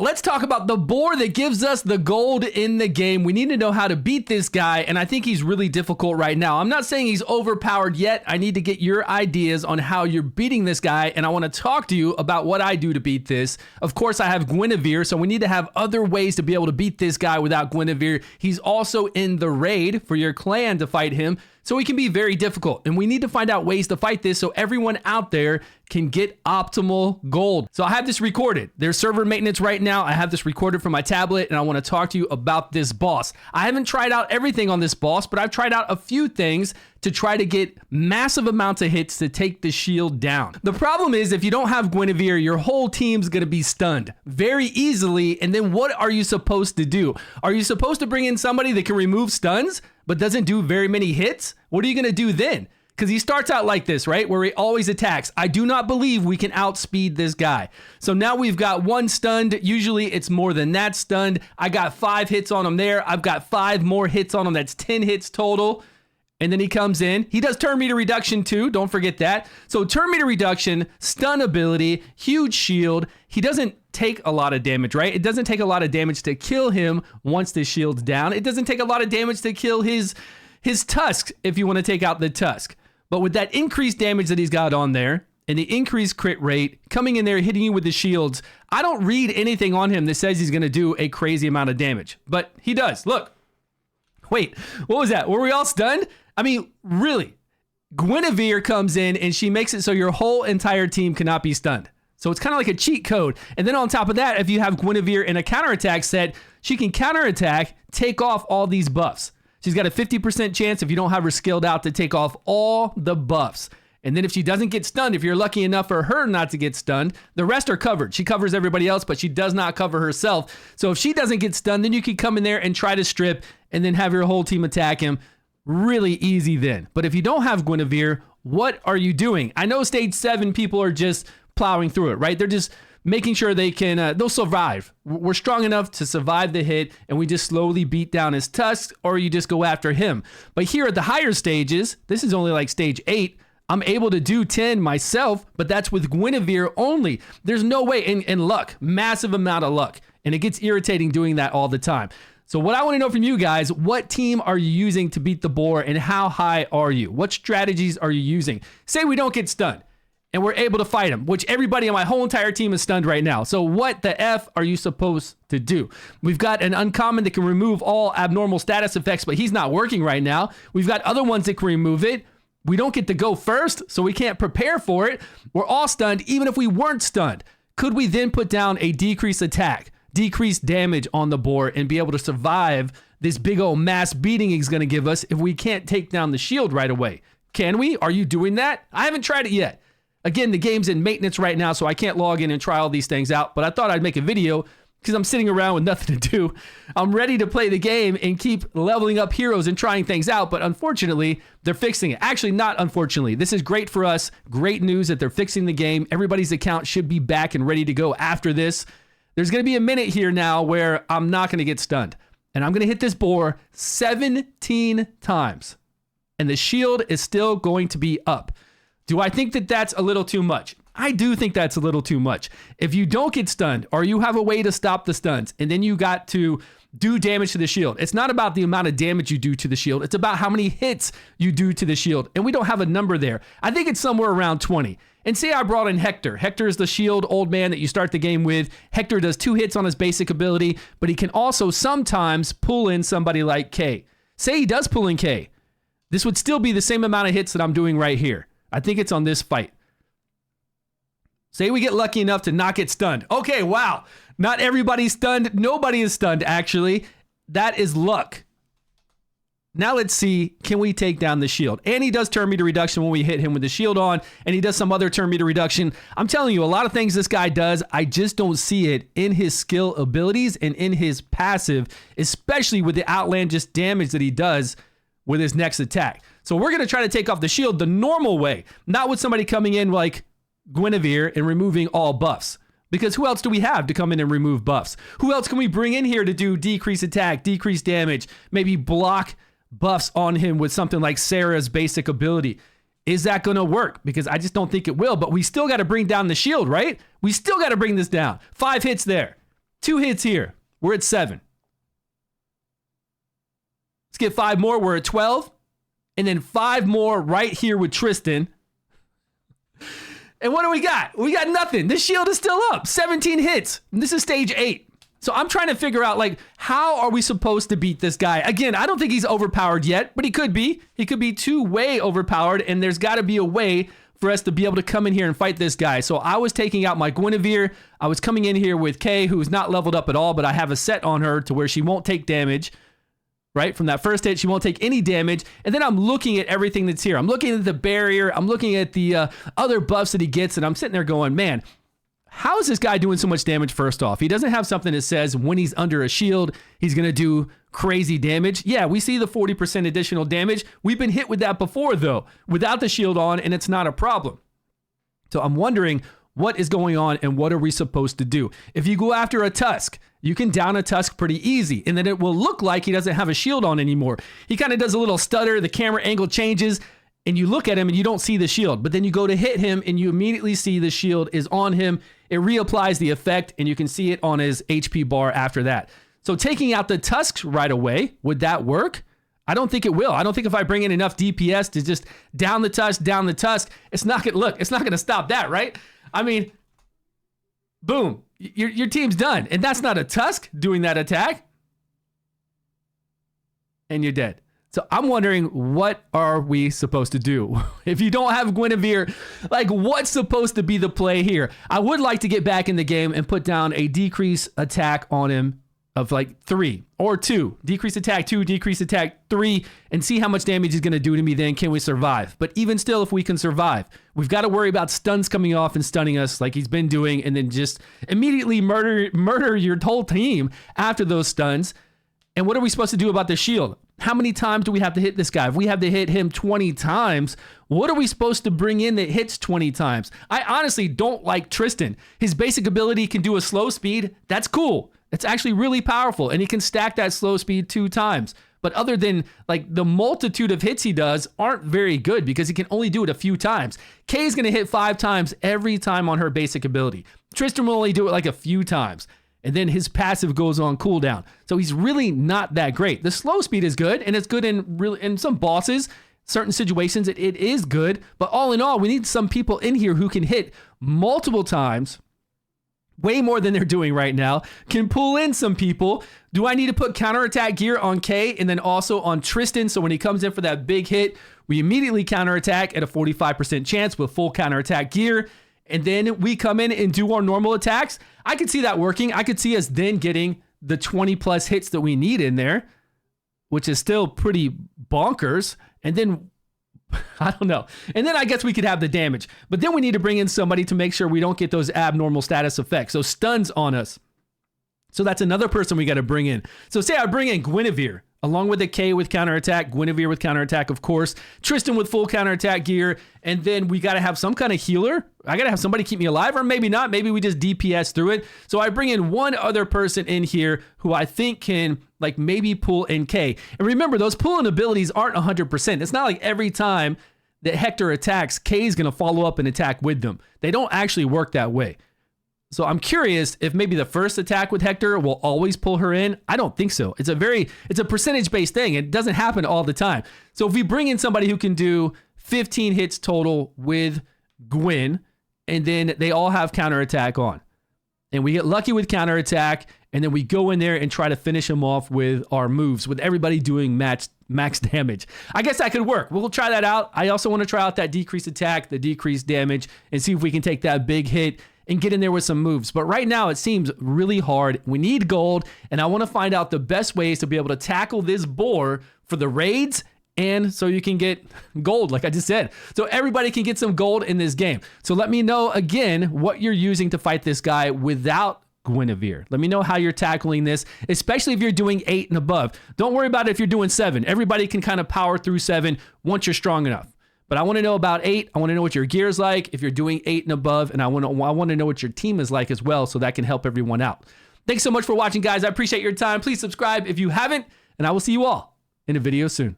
Let's talk about the boar that gives us the gold in the game. We need to know how to beat this guy, and I think he's really difficult right now. I'm not saying he's overpowered yet. I need to get your ideas on how you're beating this guy, and I want to talk to you about what I do to beat this. Of course, I have Guinevere, so we need to have other ways to be able to beat this guy without Guinevere. He's also in the raid for your clan to fight him, so he can be very difficult, and we need to find out ways to fight this so everyone out there can get optimal gold. So I have this recorded. There's server maintenance right now. I have this recorded from my tablet, and I want to talk to you about this boss. I haven't tried out everything on this boss, but I've tried out a few things to try to get massive amounts of hits to take the shield down. The problem is if you don't have Guinevere, your whole team's going to be stunned very easily, and then what are you supposed to do? Are you supposed to bring in somebody that can remove stuns but doesn't do very many hits? What are you going to do then? Because he starts out like this, right? Where he always attacks. I do not believe we can outspeed this guy. So now we've got one stunned. Usually it's more than that stunned. I got 5 hits on him there. I've got 5 more hits on him. That's 10 hits total. And then he comes in. He does turn meter reduction too. Don't forget that. So turn meter reduction, stun ability, huge shield. He doesn't take a lot of damage, right? It doesn't take a lot of damage to kill him once the shield's down. It doesn't take a lot of damage to kill his tusk if you want to take out the tusk. But with that increased damage that he's got on there and the increased crit rate coming in there, hitting you with the shields, I don't read anything on him that says he's going to do a crazy amount of damage, but he does. Look, wait, what was that? Were we all stunned? I mean, really, Guinevere comes in and she makes it so your whole entire team cannot be stunned. So it's kind of like a cheat code. And then on top of that, if you have Guinevere in a counterattack set, she can counterattack, take off all these buffs. She's got a 50% chance if you don't have her skilled out to take off all the buffs. And then if she doesn't get stunned, if you're lucky enough for her not to get stunned, the rest are covered. She covers everybody else, but she does not cover herself. So if she doesn't get stunned, then you can come in there and try to strip and then have your whole team attack him. Really easy then. But if you don't have Guinevere, what are you doing? I know stage 7 people are just plowing through it, right? They're just making sure they can, they'll survive. We're strong enough to survive the hit, and we just slowly beat down his tusks, or you just go after him. But here at the higher stages, this is only like stage 8, I'm able to do 10 myself, but that's with Guinevere only. There's no way, and luck, massive amount of luck, and it gets irritating doing that all the time. So what I want to know from you guys, what team are you using to beat the boar, and how high are you? What strategies are you using? Say we don't get stunned and we're able to fight him, which everybody on my whole entire team is stunned right now. So what the F are you supposed to do? We've got an uncommon that can remove all abnormal status effects, but he's not working right now. We've got other ones that can remove it. We don't get to go first, so we can't prepare for it. We're all stunned, even if we weren't stunned. Could we then put down a decreased attack, decreased damage on the boar, and be able to survive this big old mass beating he's going to give us if we can't take down the shield right away? Can we? Are you doing that? I haven't tried it yet. Again, the game's in maintenance right now, so I can't log in and try all these things out, but I thought I'd make a video because I'm sitting around with nothing to do. I'm ready to play the game and keep leveling up heroes and trying things out, but unfortunately, they're fixing it. Actually, not unfortunately. This is great for us. Great news that they're fixing the game. Everybody's account should be back and ready to go after this. There's going to be a minute here now where I'm not going to get stunned, and I'm going to hit this boar 17 times, and the shield is still going to be up. Do I think that that's a little too much? I do think that's a little too much. If you don't get stunned, or you have a way to stop the stuns, and then you got to do damage to the shield, it's not about the amount of damage you do to the shield. It's about how many hits you do to the shield. And we don't have a number there. I think it's somewhere around 20. And say I brought in Hector. Hector is the shield old man that you start the game with. Hector does 2 hits on his basic ability, but he can also sometimes pull in somebody like K. Say he does pull in K. This would still be the same amount of hits that I'm doing right here. I think it's on this fight. Say we get lucky enough to not get stunned. Okay, wow. Not everybody's stunned. Nobody is stunned, actually. That is luck. Now let's see, can we take down the shield? And he does turn meter reduction when we hit him with the shield on, and he does some other turn meter reduction. I'm telling you, a lot of things this guy does, I just don't see it in his skill abilities and in his passive, especially with the outlandish damage that he does with his next attack. So we're going to try to take off the shield the normal way, not with somebody coming in like Guinevere and removing all buffs. Because who else do we have to come in and remove buffs? Who else can we bring in here to do decrease attack, decrease damage, maybe block buffs on him with something like Sarah's basic ability? Is that going to work? Because I just don't think it will, but we still got to bring down the shield, right? We still got to bring this down. 5 hits there. 2 hits here. We're at 7. Let's get 5 more. We're at 12. And then 5 more right here with Tristan. And what do we got? We got nothing. The shield is still up. 17 hits. And this is stage 8. So I'm trying to figure out, like, how are we supposed to beat this guy? Again, I don't think he's overpowered yet, but he could be. He could be way overpowered, and there's got to be a way for us to be able to come in here and fight this guy. So I was taking out my Guinevere. I was coming in here with Kay, who's not leveled up at all, but I have a set on her to where she won't take damage. Right? From that first hit, she won't take any damage. And then I'm looking at everything that's here. I'm looking at the barrier. I'm looking at the other buffs that he gets, and I'm sitting there going, man, how is this guy doing so much damage first off? He doesn't have something that says when he's under a shield, he's going to do crazy damage. Yeah, we see the 40% additional damage. We've been hit with that before, though, without the shield on, and it's not a problem. So I'm wondering what is going on and what are we supposed to do? If you go after a Tusk, you can down a Tusk pretty easy, and then it will look like he doesn't have a shield on anymore. He kind of does a little stutter, the camera angle changes, and you look at him and you don't see the shield. But then you go to hit him and you immediately see the shield is on him. It reapplies the effect, and you can see it on his HP bar after that. So taking out the Tusks right away, would that work? I don't think it will. I don't think if I bring in enough DPS to just down the Tusk, it's not going to look. It's not going to stop that, right? I mean, boom, your team's done. And that's not a Tusk doing that attack. And you're dead. So I'm wondering, what are we supposed to do? If you don't have Guinevere, like, what's supposed to be the play here? I would like to get back in the game and put down a decrease attack on him of like 3 or 2. Decrease attack 2, decrease attack 3, and see how much damage he's going to do to me then. Can we survive? But even still, if we can survive, we've got to worry about stuns coming off and stunning us like he's been doing, and then just immediately murder your whole team after those stuns. And what are we supposed to do about the shield? How many times do we have to hit this guy? If we have to hit him 20 times, what are we supposed to bring in that hits 20 times? I honestly don't like Tristan. His basic ability can do a slow speed. That's cool. It's actually really powerful, and he can stack that slow speed 2 times. But other than, like, the multitude of hits he does aren't very good because he can only do it a few times. Kay's going to hit 5 times every time on her basic ability. Tristan will only do it like a few times. And then his passive goes on cooldown. So he's really not that great. The slow speed is good, and it's good in some bosses, certain situations. It is good. But all in all, we need some people in here who can hit multiple times, way more than they're doing right now, can pull in some people. Do I need to put counterattack gear on Kay and then also on Tristan? So when he comes in for that big hit, we immediately counterattack at a 45% chance with full counterattack gear. And then we come in and do our normal attacks. I could see that working. I could see us then getting the 20 plus hits that we need in there, which is still pretty bonkers. And then, I don't know. And then I guess we could have the damage. But then we need to bring in somebody to make sure we don't get those abnormal status effects. So stuns on us. So that's another person we got to bring in. So say I bring in Guinevere, along with the K with counterattack, Guinevere with counterattack, of course, Tristan with full counterattack gear, and then we got to have some kind of healer. I got to have somebody keep me alive, or maybe not. Maybe we just DPS through it. So I bring in one other person in here who I think can, like, maybe pull in K. And remember, those pulling abilities aren't 100%. It's not like every time that Hector attacks, K is going to follow up and attack with them. They don't actually work that way. So I'm curious if maybe the first attack with Hector will always pull her in. I don't think so. It's a percentage-based thing. It doesn't happen all the time. So if we bring in somebody who can do 15 hits total with Gwen, and then they all have counterattack on, and we get lucky with counterattack, and then we go in there and try to finish them off with our moves, with everybody doing max damage. I guess that could work. We'll try that out. I also want to try out that decreased attack, the decreased damage, and see if we can take that big hit and get in there with some moves. But right now, it seems really hard. We need gold, and I want to find out the best ways to be able to tackle this boar for the raids, and so you can get gold, like I just said. So everybody can get some gold in this game. So let me know, again, what you're using to fight this guy without Guinevere. Let me know how you're tackling this, especially if you're doing 8 and above. Don't worry about it if you're doing 7. Everybody can kind of power through 7 once you're strong enough. But I want to know about 8. I want to know what your gear is like if you're doing 8 and above. And I want to know what your team is like as well, so that can help everyone out. Thanks so much for watching, guys. I appreciate your time. Please subscribe if you haven't, and I will see you all in a video soon.